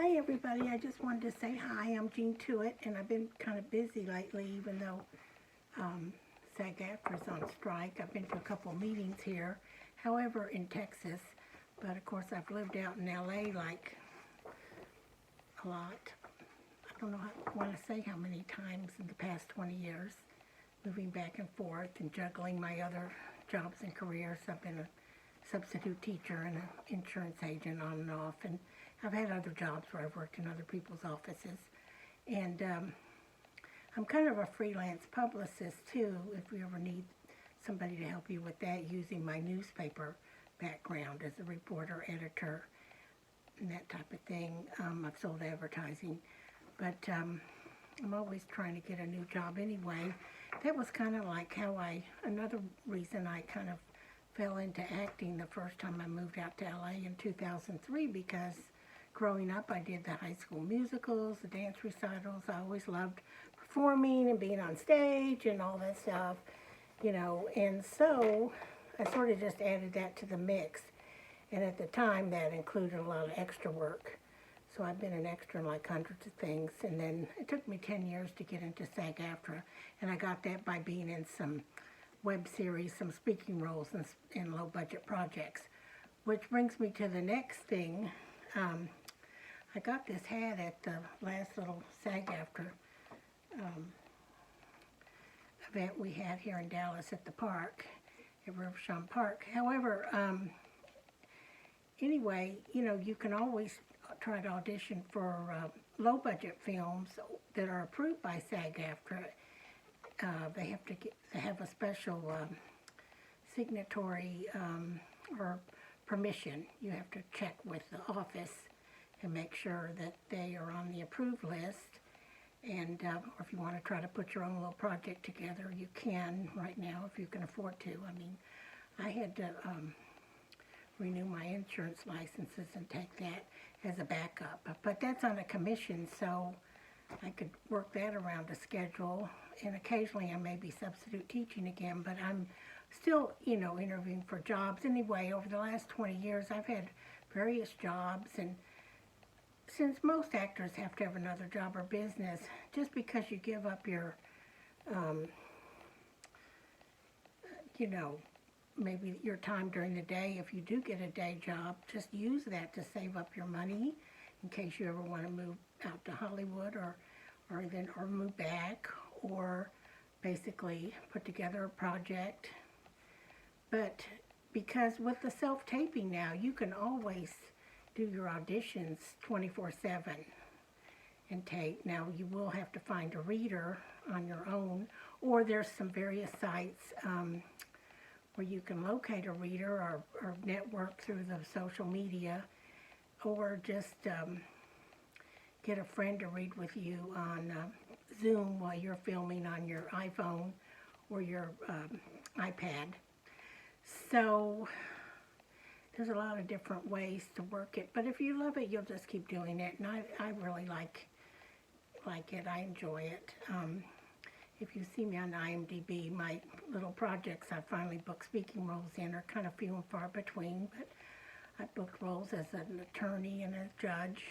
Hi everybody, I just wanted to say hi. I'm Jean Tuitt, and I've been kind of busy lately, even though Sag-Aftra is on strike. I've been to a couple meetings here, however, in Texas, but of course I've lived out in LA like a lot. I don't know I want to say how many times in the past 20 years, moving back and forth and juggling my other jobs and careers. I've been a substitute teacher and an insurance agent on and off, and I've had other jobs where I've worked in other people's offices. And I'm kind of a freelance publicist too, if you ever need somebody to help you with that, using my newspaper background as a reporter, editor, and that type of thing. I've sold advertising, but I'm always trying to get a new job anyway. That was kind of like how another reason I kind of fell into acting the first time I moved out to LA in 2003, because growing up I did the high school musicals, the dance recitals. I always loved performing and being on stage and all that stuff, you know, and so I sort of just added that to the mix. And at the time that included a lot of extra work. So I've been an extra in like hundreds of things, and then it took me 10 years to get into Sag-Aftra, and I got that by being in some web series, some speaking roles in low-budget projects. Which brings me to the next thing. I got this hat at the last little Sag-Aftra event we had here in Dallas at the park, at Riversham Park. However, anyway, you know, you can always try to audition for low-budget films that are approved by SAG-AFTRA. They have a special signatory or permission. You have to check with the office and make sure that they are on the approved list. And or if you want to try to put your own little project together, you can right now if you can afford to. I mean, I had to renew my insurance licenses and take that as a backup. But that's on a commission, so I could work that around a schedule. And occasionally I may be substitute teaching again, but I'm still, you know, interviewing for jobs. Anyway, over the last 20 years, I've had various jobs, and since most actors have to have another job or business, just because you give up your, you know, maybe your time during the day, if you do get a day job, just use that to save up your money in case you ever want to move out to Hollywood or move back, or basically put together a project. But because with the self-taping now, you can always do your auditions 24/7 and tape. Now, you will have to find a reader on your own, or there's some various sites where you can locate a reader or network through the social media, or just get a friend to read with you on Zoom while you're filming on your iPhone or your iPad. So there's a lot of different ways to work it, but if you love it, you'll just keep doing it, and I really like it. I enjoy it. If you see me on IMDb, my little projects I finally booked speaking roles in are kind of few and far between, but I booked roles as an attorney and a judge,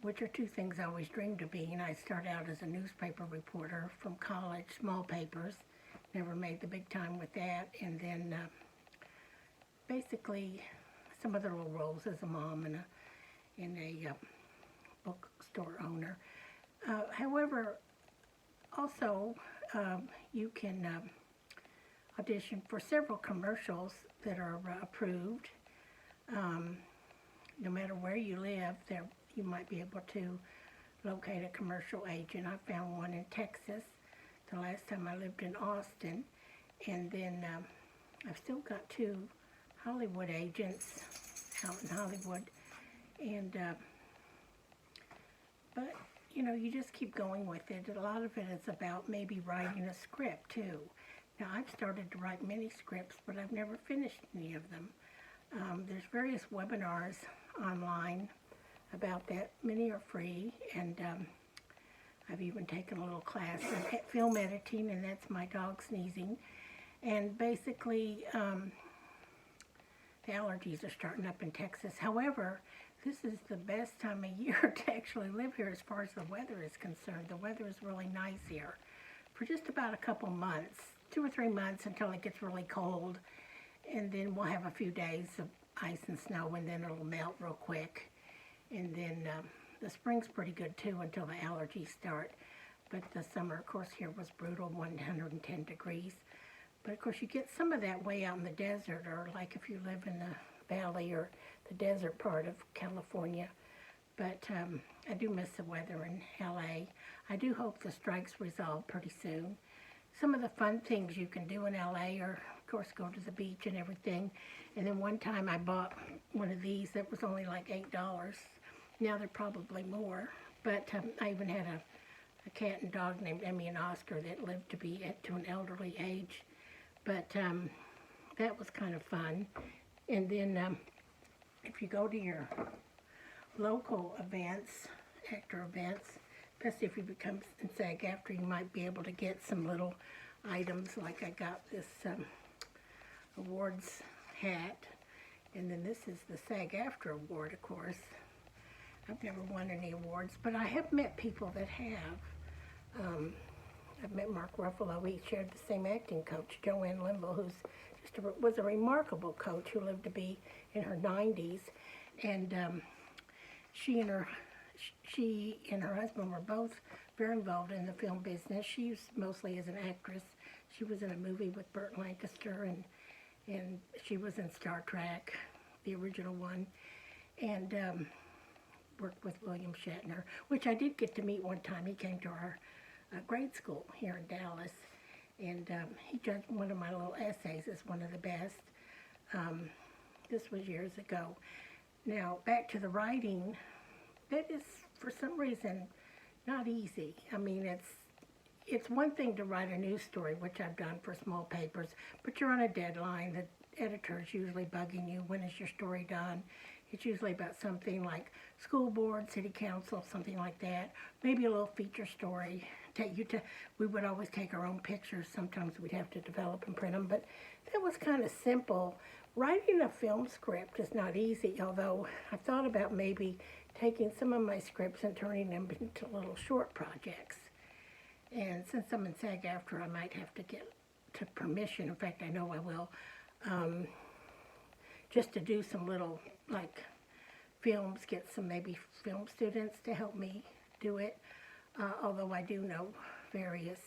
which are two things I always dreamed of being. I started out as a newspaper reporter from college, small papers, never made the big time with that, and then basically some other little roles as a mom and a bookstore owner. However, also you can audition for several commercials that are approved. No matter where you live, you might be able to locate a commercial agent. I found one in Texas the last time I lived in Austin, and then I've still got two Hollywood agents out in Hollywood, and but you know, you just keep going with it. A lot of it is about maybe writing a script too. Now, I've started to write many scripts, but I've never finished any of them. There's various webinars online about that. Many are free, and I've even taken a little class in film editing, and that's my dog sneezing. And basically, the allergies are starting up in Texas. However, this is the best time of year to actually live here as far as the weather is concerned. The weather is really nice here for just about a couple months, 2 or 3 months until it gets really cold. And then we'll have a few days of ice and snow, and then it'll melt real quick. And then the spring's pretty good too until the allergies start. But the summer, of course, here was brutal, 110 degrees. But of course, you get some of that way out in the desert, or like if you live in the valley or the desert part of California. But I do miss the weather in LA. I do hope the strikes resolve pretty soon. Some of the fun things you can do in LA are, of course, go to the beach and everything. And then one time I bought one of these that was only like $8. Now they're probably more. But I even had a cat and dog named Emmy and Oscar that lived to be to an elderly age. But that was kind of fun. And then if you go to your local events, actor events, especially if you become in Sag-Aftra, you might be able to get some little items. Like I got this awards hat, and then this is the Sag-Aftra award, of course. I've never won any awards, but I have met people that have. I've met Mark Ruffalo. We shared the same acting coach, Joanne Limbo, who's was a remarkable coach who lived to be in her 90s, and she and her husband were both very involved in the film business. She used mostly as an actress. She was in a movie with Burt Lancaster, and she was in Star Trek, the original one, and worked with William Shatner, which I did get to meet one time. He came to our grade school here in Dallas, and he judged one of my little essays as one of the best. This was years ago. Now, back to the writing, that is, for some reason, not easy. I mean, it's one thing to write a news story, which I've done for small papers, but you're on a deadline. The editor's usually bugging you, when is your story done? It's usually about something like school board, city council, something like that. Maybe a little feature story. We would always take our own pictures. Sometimes we'd have to develop and print them, but that was kind of simple. Writing a film script is not easy, although I thought about maybe taking some of my scripts and turning them into little short projects. And since I'm in Sag-Aftra, I might have to get to permission. In fact, I know I will. Just to do some little, like, films, get some maybe film students to help me do it. Although I do know various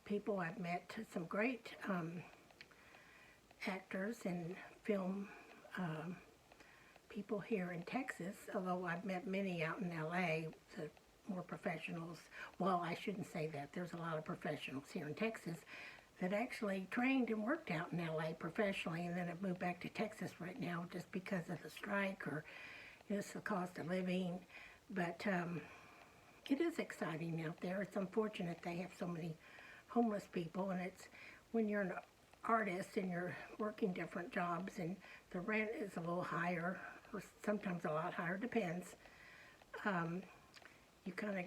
people. I've met some great actors and film people here in Texas, although I've met many out in LA, the more professionals. Well, I shouldn't say that. There's a lot of professionals here in Texas that actually trained and worked out in LA professionally, and then have moved back to Texas right now just because of the strike, or just the cost of living. But it is exciting out there. It's unfortunate they have so many homeless people, and it's when you're an artist and you're working different jobs and the rent is a little higher, or sometimes a lot higher, depends. You kind of